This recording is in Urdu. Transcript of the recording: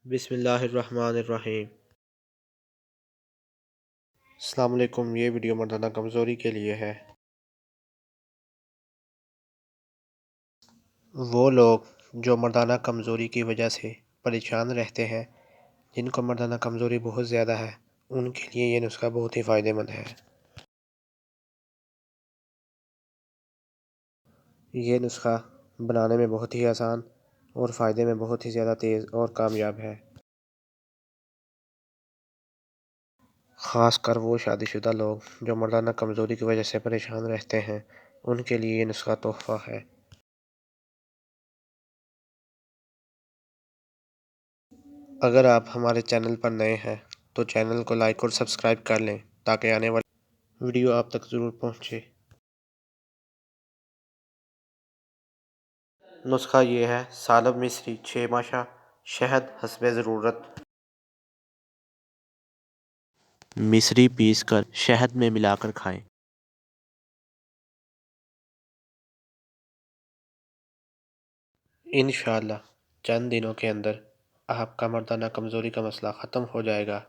بسم اللہ الرحمن الرحیم۔ السلام علیکم۔ یہ ویڈیو مردانہ کمزوری کے لیے ہے۔ وہ لوگ جو مردانہ کمزوری کی وجہ سے پریشان رہتے ہیں، جن کو مردانہ کمزوری بہت زیادہ ہے، ان کے لیے یہ نسخہ بہت ہی فائدہ مند ہے۔ یہ نسخہ بنانے میں بہت ہی آسان اور فائدے میں بہت ہی زیادہ تیز اور کامیاب ہے۔ خاص کر وہ شادی شدہ لوگ جو مردانہ کمزوری کی وجہ سے پریشان رہتے ہیں، ان کے لیے یہ نسخہ تحفہ ہے۔ اگر آپ ہمارے چینل پر نئے ہیں تو چینل کو لائک اور سبسکرائب کر لیں تاکہ آنے والی ویڈیو آپ تک ضرور پہنچے۔ نسخہ یہ ہے: سالب مصری 6 ماشا، شہد حسب ضرورت۔ مصری پیس کر شہد میں ملا کر کھائیں۔ انشاءاللہ چند دنوں کے اندر آپ کا مردانہ کمزوری کا مسئلہ ختم ہو جائے گا۔